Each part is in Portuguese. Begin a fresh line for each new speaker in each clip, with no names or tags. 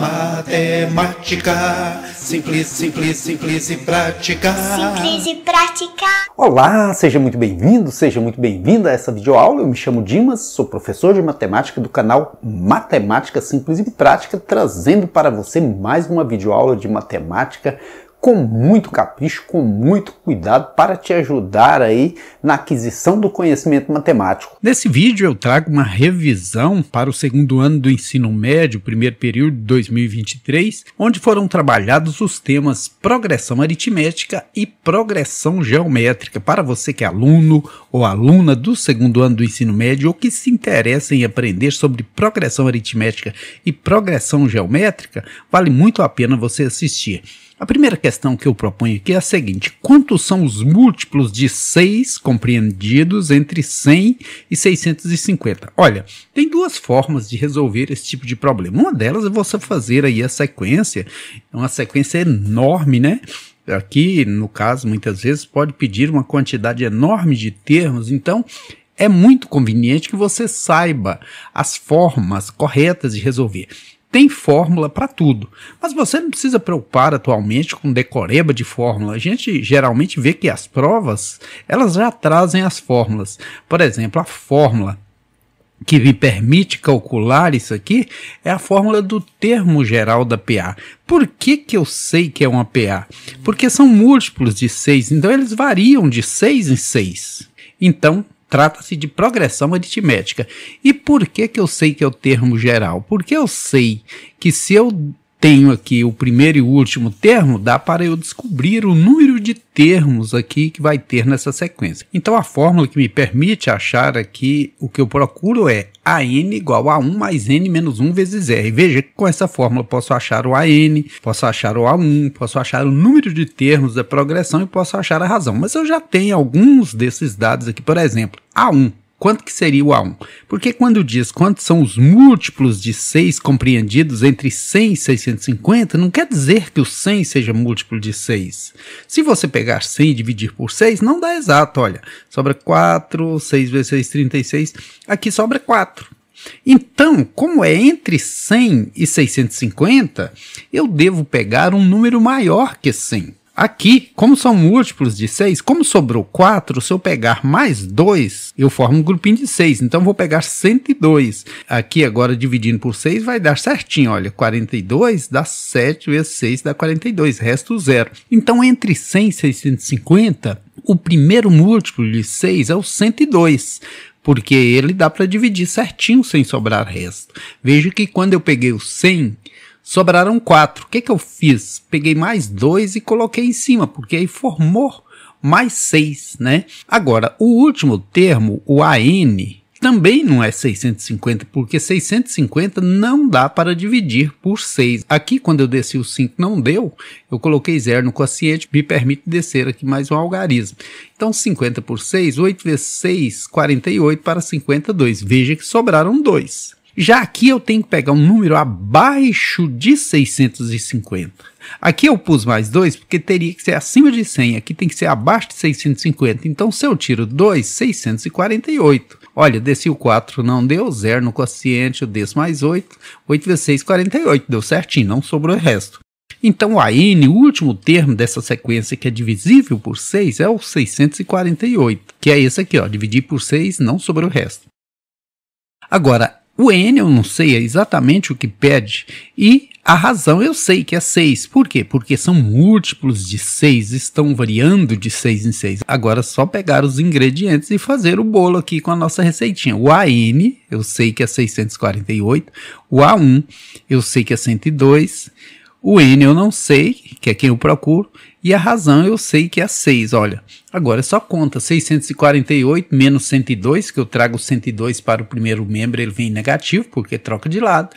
Matemática, simples, simples, simples e prática.
Simples e prática.
Olá, seja muito bem-vindo, seja muito bem-vinda a essa videoaula. Eu me chamo Dimas, sou professor de matemática do canal Matemática Simples e Prática, trazendo para você mais uma videoaula de matemática com muito capricho, com muito cuidado para te ajudar aí na aquisição do conhecimento matemático.
Nesse vídeo eu trago uma revisão para o segundo ano do ensino médio, primeiro período de 2023, onde foram trabalhados os temas progressão aritmética e progressão geométrica. Para você que é aluno ou aluna do segundo ano do ensino médio ou que se interessa em aprender sobre progressão aritmética e progressão geométrica, vale muito a pena você assistir. A primeira questão que eu proponho aqui é a seguinte: quantos são os múltiplos de 6 compreendidos entre 100 e 650? Olha, tem duas formas de resolver esse tipo de problema. Uma delas é você fazer aí a sequência, uma sequência enorme, né? Aqui, no caso, muitas vezes pode pedir uma quantidade enorme de termos, então é muito conveniente que você saiba as formas corretas de resolver. Tem fórmula para tudo, mas você não precisa preocupar atualmente com decoreba de fórmula. A gente geralmente vê que as provas, elas já trazem as fórmulas. Por exemplo, a fórmula que me permite calcular isso aqui é a fórmula do termo geral da PA. Por que eu sei que é uma PA? Porque são múltiplos de 6, então eles variam de 6 em 6. Então, trata-se de progressão aritmética. E por que eu sei que é o termo geral? Porque eu sei que se eu tenho aqui o primeiro e o último termo, dá para eu descobrir o número de termos aqui que vai ter nessa sequência. Então a fórmula que me permite achar aqui o que eu procuro é AN igual a 1 mais N menos 1 vezes R. Veja que com essa fórmula posso achar o AN, posso achar o A1, posso achar o número de termos da progressão e posso achar a razão. Mas eu já tenho alguns desses dados aqui, por exemplo, A1. Quanto que seria o A1? Porque quando diz quantos são os múltiplos de 6 compreendidos entre 100 e 650, não quer dizer que o 100 seja múltiplo de 6. Se você pegar 100 e dividir por 6, não dá exato, olha. Sobra 4, 6 vezes 6, 36, aqui sobra 4. Então, como é entre 100 e 650, eu devo pegar um número maior que 100. Aqui, como são múltiplos de 6, como sobrou 4, se eu pegar mais 2, eu formo um grupinho de 6. Então, vou pegar 102. Aqui, agora, dividindo por 6, vai dar certinho. Olha, 42 dá 7 vezes 6 dá 42, resto 0. Então, entre 100 e 650, o primeiro múltiplo de 6 é o 102. Porque ele dá para dividir certinho sem sobrar resto. Veja que quando eu peguei o 100... sobraram 4. O que eu fiz? Peguei mais 2 e coloquei em cima, porque aí formou mais 6, né? Agora, o último termo, o AN, também não é 650, porque 650 não dá para dividir por 6. Aqui, quando eu desci o 5 não deu, eu coloquei 0 no quociente, me permite descer aqui mais um algarismo. Então, 50 por 6, 8 vezes 6, 48 para 52. Veja que sobraram 2. Já aqui eu tenho que pegar um número abaixo de 650. Aqui eu pus mais 2 porque teria que ser acima de 100. Aqui tem que ser abaixo de 650. Então se eu tiro 2, 648. Olha, desci o 4, não deu. 0 no quociente, eu desço mais 8. 8 vezes 6, 48. Deu certinho, não sobrou o resto. Então o AN, o último termo dessa sequência que é divisível por 6, é o 648. Que é esse aqui, ó. Dividir por 6, não sobrou o resto. Agora, o N eu não sei exatamente o que pede e a razão eu sei que é 6. Por quê? Porque são múltiplos de 6, estão variando de 6 em 6. Agora é só pegar os ingredientes e fazer o bolo aqui com a nossa receitinha. O AN eu sei que é 648, o A1 eu sei que é 102, o N eu não sei, que é quem eu procuro, e a razão eu sei que é 6, olha. Agora é só conta, 648 menos 102, que eu trago 102 para o primeiro membro, ele vem negativo, porque troca de lado.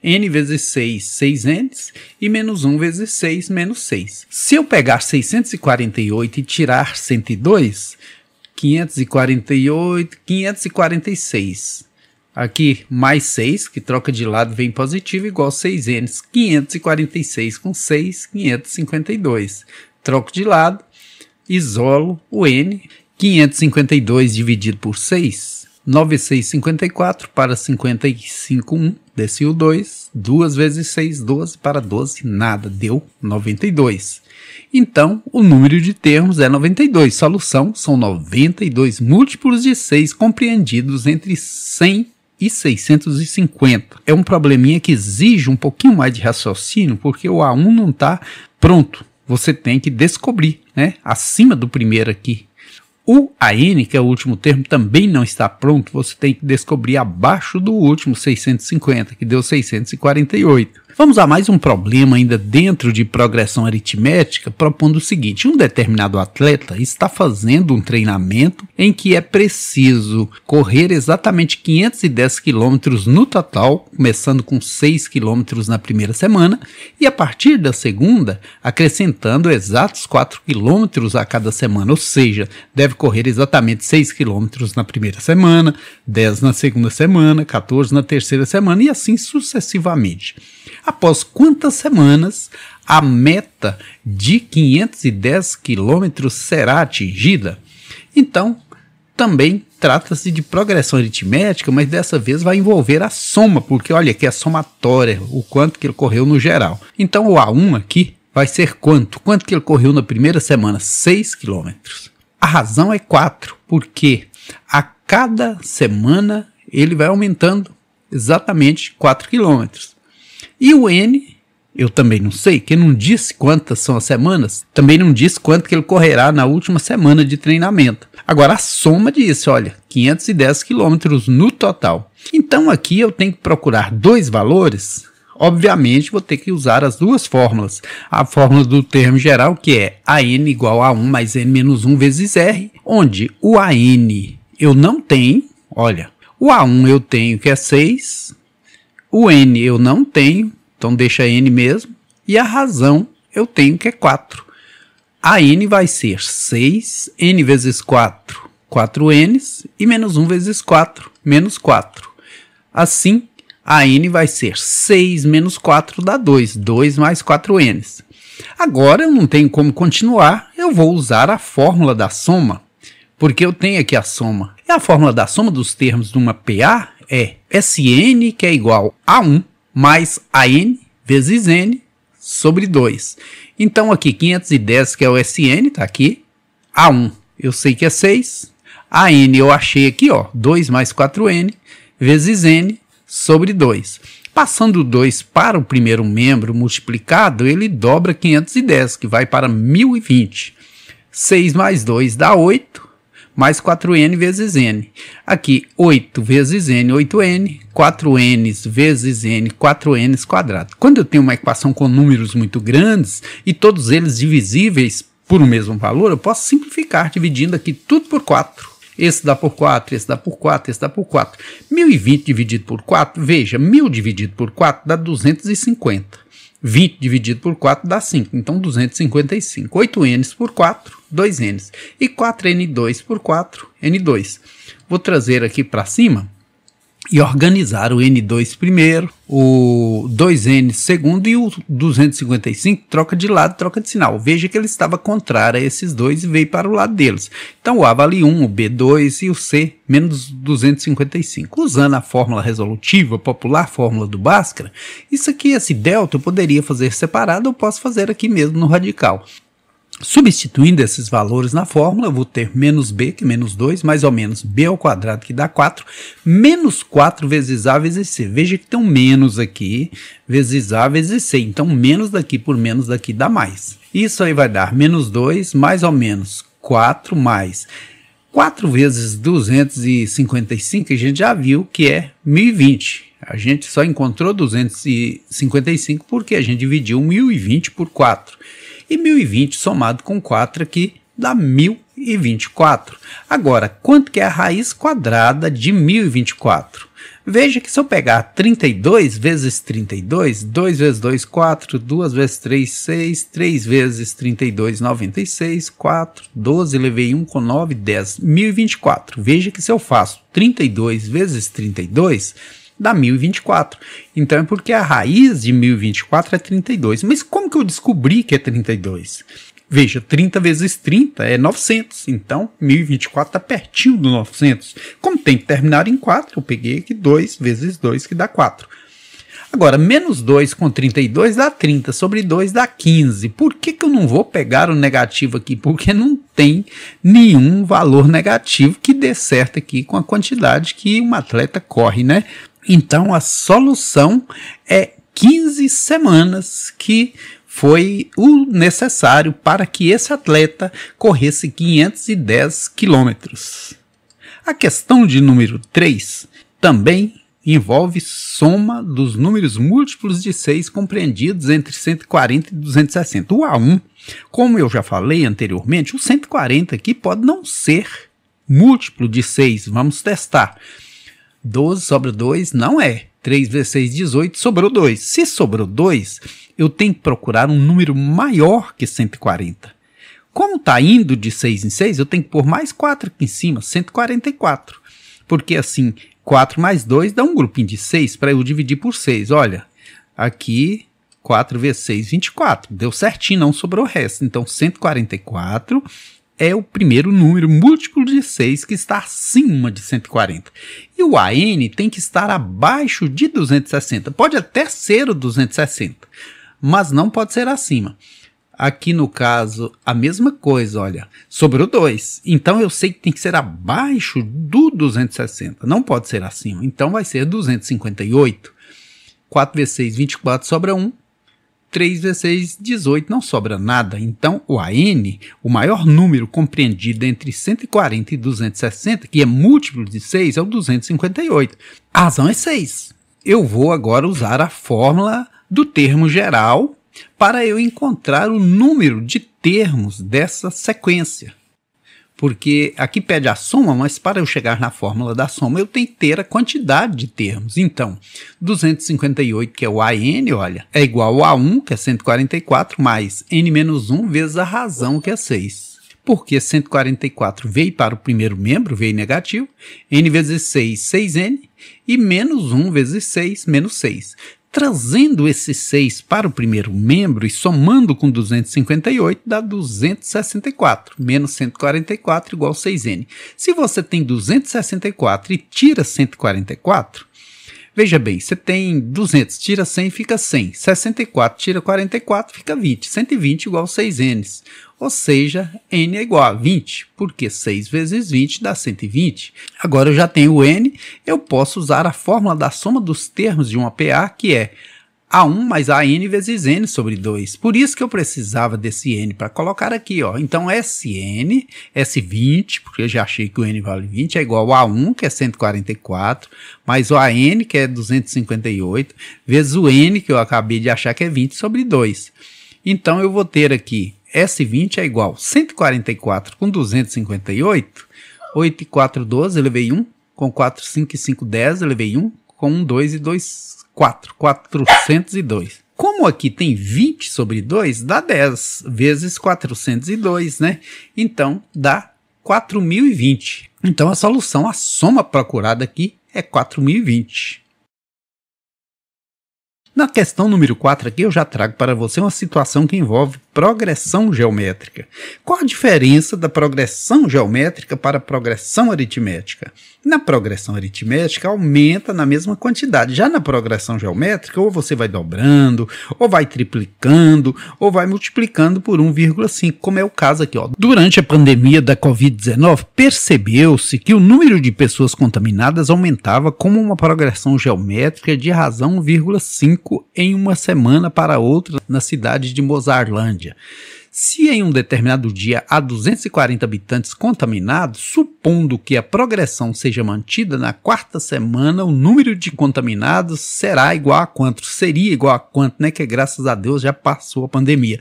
N vezes 6, 6Ns, e menos 1 vezes 6, menos 6. Se eu pegar 648 e tirar 102, 548, 546. Aqui, mais 6, que troca de lado, vem positivo, igual 6N. 546 com 6, 552. Troco de lado, isolo o N. 552 dividido por 6, 9,654 para 55,1, desci o 2, 2 vezes 6, 12 para 12, nada, deu 92. Então, o número de termos é 92. Solução são 92 múltiplos de 6 compreendidos entre 100 e 650. É um probleminha que exige um pouquinho mais de raciocínio, porque o A1 não está pronto. Você tem que descobrir, né? Acima do primeiro aqui. O AN, que é o último termo, também não está pronto. Você tem que descobrir abaixo do último 650, que deu 648. Vamos a mais um problema ainda dentro de progressão aritmética, propondo o seguinte: um determinado atleta está fazendo um treinamento em que é preciso correr exatamente 510 quilômetros no total, começando com 6 quilômetros na primeira semana, e a partir da segunda, acrescentando exatos 4 quilômetros a cada semana, ou seja, deve correr exatamente 6 quilômetros na primeira semana, 10 na segunda semana, 14 na terceira semana e assim sucessivamente. Após quantas semanas a meta de 510 quilômetros será atingida? Então, também trata-se de progressão aritmética, mas dessa vez vai envolver a soma, porque olha aqui é somatória, o quanto que ele correu no geral. Então o A1 aqui vai ser quanto? Quanto que ele correu na primeira semana? 6 quilômetros. A razão é 4, porque a cada semana ele vai aumentando exatamente 4 quilômetros. E o N, eu também não sei, que não disse quantas são as semanas, também não disse quanto que ele correrá na última semana de treinamento. Agora a soma disse, olha, 510 quilômetros no total. Então aqui eu tenho que procurar dois valores. Obviamente vou ter que usar as duas fórmulas. A fórmula do termo geral, que é AN igual a 1 mais N menos 1 vezes R, onde o AN eu não tenho, olha, o A1 eu tenho que é 6, o N eu não tenho, então deixa N mesmo, e a razão eu tenho que é 4. A N vai ser 6, N vezes 4, 4Ns, e menos 1 vezes 4, menos 4. Assim, a N vai ser 6 menos 4 dá 2, 2 mais 4Ns. Agora eu não tenho como continuar, eu vou usar a fórmula da soma, porque eu tenho aqui a soma. E a fórmula da soma dos termos de uma PA é Sn, que é igual a 1, mais AN vezes N sobre 2. Então aqui 510, que é o Sn, está aqui. A1 eu sei que é 6. A N eu achei aqui, ó, 2 mais 4N vezes N sobre 2. Passando o 2 para o primeiro membro multiplicado, ele dobra 510, que vai para 1020. 6 mais 2 dá 8. Mais 4N vezes N. Aqui, 8 vezes N, 8N, 4Ns vezes N, 4Ns quadrado. Quando eu tenho uma equação com números muito grandes e todos eles divisíveis por o mesmo valor, eu posso simplificar dividindo aqui tudo por 4. Esse dá por 4, esse dá por 4, esse dá por 4. 1020 dividido por 4, veja, 1000 dividido por 4 dá 250. 20 dividido por 4 dá 5, então 255. 8Ns por 4, 2Ns. E 4N2 por 4, N2. Vou trazer aqui para cima e organizar o N2 primeiro, o 2N segundo e o 255 troca de lado, troca de sinal. Veja que ele estava contrário a esses dois e veio para o lado deles. Então o A vale 1, o B2 e o C menos 255. Usando a fórmula resolutiva, popular fórmula do Bhaskara, isso aqui, esse delta, eu poderia fazer separado, eu posso fazer aqui mesmo no radical. Substituindo esses valores na fórmula, eu vou ter menos b, que é menos 2, mais ou menos b ao quadrado, que dá 4, menos 4 vezes a vezes c. Veja que tem um menos aqui, vezes a vezes c. Então, menos daqui por menos daqui dá mais. Isso aí vai dar menos 2, mais ou menos 4, mais 4 vezes 255, a gente já viu que é 1020. A gente só encontrou 255 porque a gente dividiu 1020 por 4. E 1020 somado com 4 aqui dá 1024. Agora, quanto que é a raiz quadrada de 1024? Veja que se eu pegar 32 vezes 32, 2 vezes 2, 4, 2 vezes 3, 6, 3 vezes 32, 96, 4, 12, levei 1 com 9, 10, 1024. Veja que se eu faço 32 vezes 32, dá 1024. Então é porque a raiz de 1024 é 32. Mas como que eu descobri que é 32? Veja, 30 vezes 30 é 900, então 1024 está pertinho do 900. Como tem que terminar em 4, eu peguei aqui 2 vezes 2, que dá 4. Agora, menos 2 com 32 dá 30, sobre 2 dá 15. Por que eu não vou pegar o negativo aqui? Porque não tem nenhum valor negativo que dê certo aqui com a quantidade que um atleta corre, né? Então, a solução é 15 semanas, que foi o necessário para que esse atleta corresse 510 quilômetros. A questão de número 3 também envolve soma dos números múltiplos de 6 compreendidos entre 140 e 260. O A1, como eu já falei anteriormente, o 140 aqui pode não ser múltiplo de 6. Vamos testar. 12 sobra 2, não é. 3 vezes 6, 18, sobrou 2. Se sobrou 2, eu tenho que procurar um número maior que 140. Como está indo de 6 em 6, eu tenho que pôr mais 4 aqui em cima, 144. Porque assim, 4 mais 2 dá um grupinho de 6 para eu dividir por 6. Olha, aqui 4 vezes 6, 24. Deu certinho, não sobrou o resto. Então 144 é o primeiro número múltiplo de 6 que está acima de 140. E o AN tem que estar abaixo de 260. Pode até ser o 260, mas não pode ser acima. Aqui no caso, a mesma coisa, olha, sobrou 2. Então eu sei que tem que ser abaixo do 260, não pode ser acima. Então vai ser 258. 4 vezes 6, 24, sobra 1. 3 vezes 6, 18, não sobra nada. Então o AN, o maior número compreendido entre 140 e 260, que é múltiplo de 6, é o 258. A razão é 6. Eu vou agora usar a fórmula do termo geral para eu encontrar o número de termos dessa sequência. Porque aqui pede a soma, mas para eu chegar na fórmula da soma eu tenho que ter a quantidade de termos. Então, 258, que é o AN, olha, é igual a 1, que é 144, mais n menos 1 vezes a razão, que é 6. Porque 144 veio para o primeiro membro, veio negativo, n vezes 6, 6n, e menos 1 vezes 6, menos 6. Trazendo esse 6 para o primeiro membro e somando com 258, dá 264. Menos 144 igual 6n. Se você tem 264 e tira 144, veja bem, você tem 200, tira 100, fica 100. 64, tira 44, fica 20. 120 igual 6n. Ou seja, n é igual a 20, porque 6 vezes 20 dá 120. Agora eu já tenho o n, eu posso usar a fórmula da soma dos termos de uma PA, que é A1 mais AN vezes n sobre 2. Por isso que eu precisava desse n para colocar aqui, ó. Então SN, S20, porque eu já achei que o n vale 20, é igual a A1, que é 144, mais o AN, que é 258, vezes o n, que eu acabei de achar que é 20 sobre 2. Então eu vou ter aqui S20 é igual a 144 com 258, 8 e 4, 12, eu levei 1, com 4, 5 e 5, 10, eu levei 1, com 1, 2 e 2, 4, 402. Como aqui tem 20 sobre 2, dá 10 vezes 402, né? Então dá 4020. Então a solução, a soma procurada aqui é 4020. Na questão número 4 aqui eu já trago para você uma situação que envolve progressão geométrica. Qual a diferença da progressão geométrica para a progressão aritmética? Na progressão aritmética aumenta na mesma quantidade. Já na progressão geométrica, ou você vai dobrando, ou vai triplicando, ou vai multiplicando por 1,5, como é o caso aqui, ó. Durante a pandemia da Covid-19, percebeu-se que o número de pessoas contaminadas aumentava como uma progressão geométrica de razão 1,5 em uma semana para outra na cidade de Mozarlândia. Se em um determinado dia há 240 habitantes contaminados, supondo que a progressão seja mantida, na quarta semana o número de contaminados será igual a quanto? Seria igual a quanto, né? Que graças a Deus já passou a pandemia.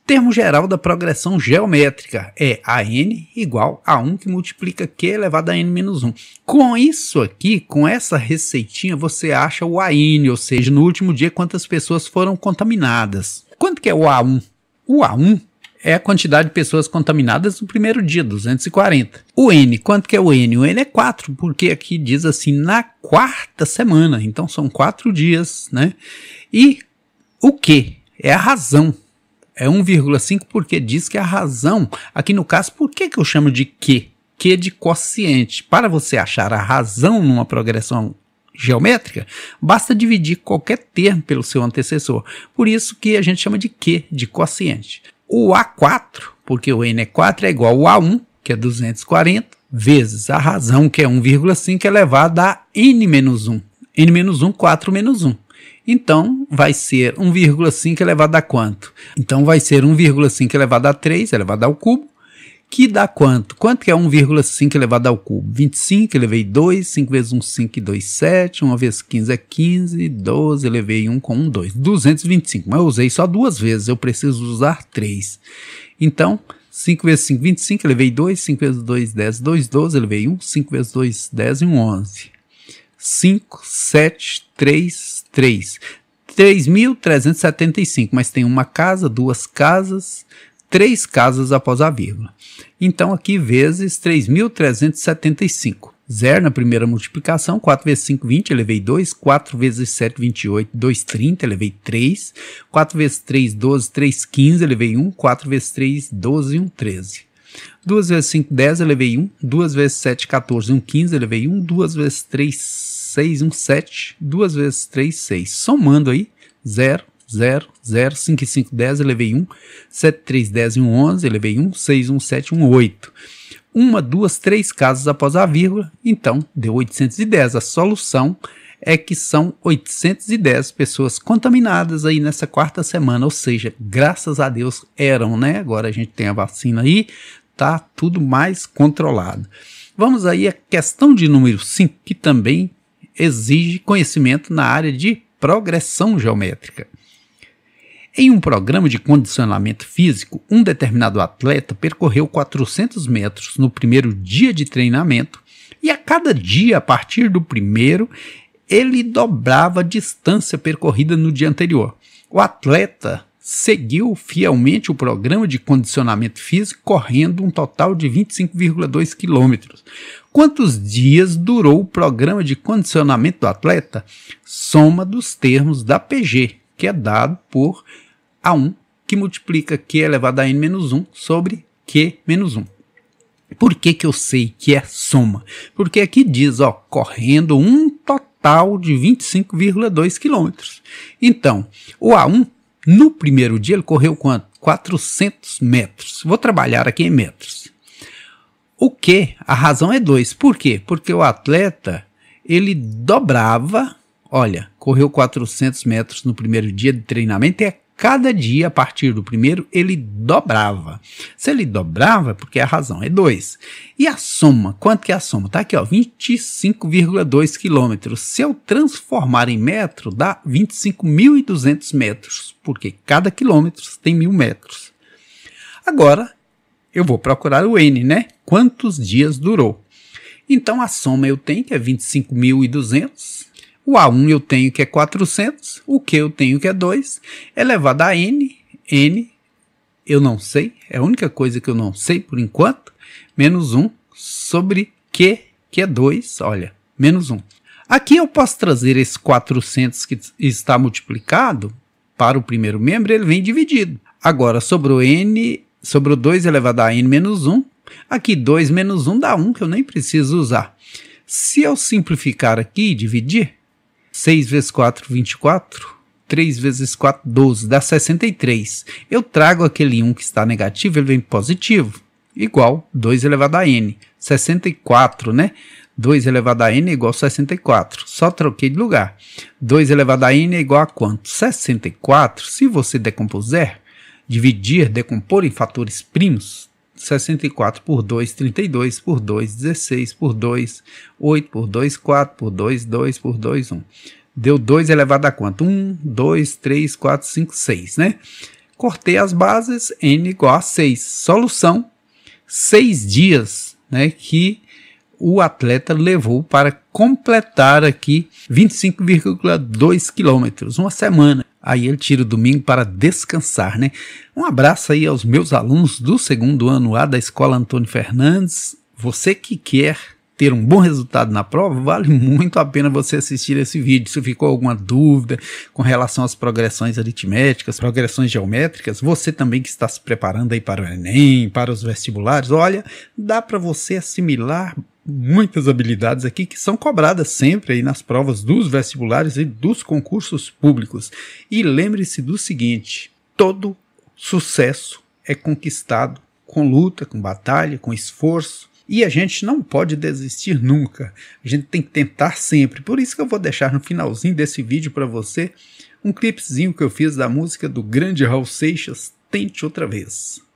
Termo geral da progressão geométrica é AN igual a 1 que multiplica Q elevado a N menos 1. Com isso aqui, com essa receitinha, você acha o AN, ou seja, no último dia quantas pessoas foram contaminadas. Quanto que é o A1? O A1 é a quantidade de pessoas contaminadas no primeiro dia, 240. O N, quanto que é o N? O N é 4, porque aqui diz assim, na quarta semana. Então são 4 dias, né? E o Q é a razão. é 1,5 porque diz que a razão, aqui no caso, por que eu chamo de Q? Q de quociente. Para você achar a razão numa progressão geométrica, basta dividir qualquer termo pelo seu antecessor. Por isso que a gente chama de Q, de quociente. O A4, porque o N é 4, é igual ao A1, que é 240, vezes a razão, que é 1,5, elevado a N-1. N-1, 4 menos 1. Então, vai ser 1,5 elevado a quanto? Então, vai ser 1,5 elevado a 3, elevado ao cubo, que dá quanto? Quanto que é 1,5 elevado ao cubo? 25, elevei 2, 5 vezes 1, 5 e 2, 7, 1 vezes 15 é 15, 12, elevei 1 com 1, 2. 225, mas eu usei só 2 vezes, eu preciso usar 3. Então, 5 vezes 5, 25, elevei 2, 5 vezes 2, 10, 2, 12, elevei 1, 5 vezes 2, 10 e 1, 11. 5, 7, 3, 3. 3.375, mas tem uma casa, 2 casas, 3 casas após a vírgula. Então, aqui, vezes 3.375. 0 na primeira multiplicação, 4 vezes 5, 20, elevei 2. 4 vezes 7, 28, 2, 30, elevei 3. 4 vezes 3, 12, 3, 15, elevei 1. 4 vezes 3, 12, 1, 13. 2 vezes 5, 10, elevei 1. 2 vezes 7, 14, 1, 15, elevei 1. 2 vezes 3, 6, 1, 7. 2 vezes 3, 6. Somando aí, 0, 0, 0, 5 e 5, 10, elevei 1. 7, 3, 10 e 1, 11, elevei 1. 6, 1, 7, 1, 8. 1, 2, 3 casas após a vírgula, então deu 810. A solução é que são 810 pessoas contaminadas aí nessa quarta semana, ou seja, graças a Deus eram, né? Agora a gente tem a vacina aí, tá tudo mais controlado. Vamos aí à questão de número 5, que também exige conhecimento na área de progressão geométrica. Em um programa de condicionamento físico, um determinado atleta percorreu 400 metros no primeiro dia de treinamento e a cada dia, a partir do primeiro, ele dobrava a distância percorrida no dia anterior. O atleta seguiu fielmente o programa de condicionamento físico, correndo um total de 25,2 quilômetros. Quantos dias durou o programa de condicionamento do atleta? Soma dos termos da PG, que é dado por A1, que multiplica Q elevado a N-1 sobre Q-1. Por que eu sei que é soma? Porque aqui diz, ó, correndo um total de 25,2 quilômetros. Então, o A1, no primeiro dia, ele correu quanto? 400 metros. Vou trabalhar aqui em metros. O Q, a razão é 2. Por quê? Porque o atleta, ele dobrava, olha, correu 400 metros no primeiro dia de treinamento e cada dia, a partir do primeiro, ele dobrava. Se ele dobrava, porque a razão é 2. E a soma, quanto que é a soma? Tá aqui, ó, 25,2 quilômetros. Se eu transformar em metro, dá 25.200 metros, porque cada quilômetro tem 1.000 metros. Agora, eu vou procurar o N, né? Quantos dias durou? Então, a soma eu tenho que é 25.200. O A1 eu tenho que é 400, o Q eu tenho que é 2, elevado a N, N eu não sei, é a única coisa que eu não sei por enquanto, menos 1 sobre Q, que é 2, olha, menos 1. Aqui eu posso trazer esse 400 que está multiplicado para o primeiro membro, ele vem dividido. Agora, sobre o N, sobre o 2 elevado a N menos 1, aqui 2 menos 1 dá 1, que eu nem preciso usar. Se eu simplificar aqui e dividir, 6 vezes 4, 24. 3 vezes 4, 12. Dá 63. Eu trago aquele 1 que está negativo, ele vem positivo. Igual 2 elevado a N. 64, né? 2 elevado a N é igual a 64. Só troquei de lugar. 2 elevado a N é igual a quanto? 64. Se você decompuser, dividir, decompor em fatores primos, 64 por 2, 32 por 2, 16 por 2, 8 por 2, 4 por 2, 2 por 2, 1. Deu 2 elevado a quanto? 1, 2, 3, 4, 5, 6, né? Cortei as bases, N igual a 6. Solução, 6 dias, né, que o atleta levou para completar aqui 25,2 quilômetros, uma semana. Aí ele tira o domingo para descansar, né? Um abraço aí aos meus alunos do segundo ano A da Escola Antônio Fernandes. Você que quer ter um bom resultado na prova, vale muito a pena você assistir esse vídeo. Se ficou alguma dúvida com relação às progressões aritméticas, progressões geométricas, você também que está se preparando aí para o Enem, para os vestibulares, olha, dá para você assimilar muitas habilidades aqui que são cobradas sempre aí nas provas dos vestibulares e dos concursos públicos. E lembre-se do seguinte, todo sucesso é conquistado com luta, com batalha, com esforço. E a gente não pode desistir nunca, a gente tem que tentar sempre. Por isso que eu vou deixar no finalzinho desse vídeo para você um clipezinho que eu fiz da música do grande Raul Seixas, Tente Outra Vez.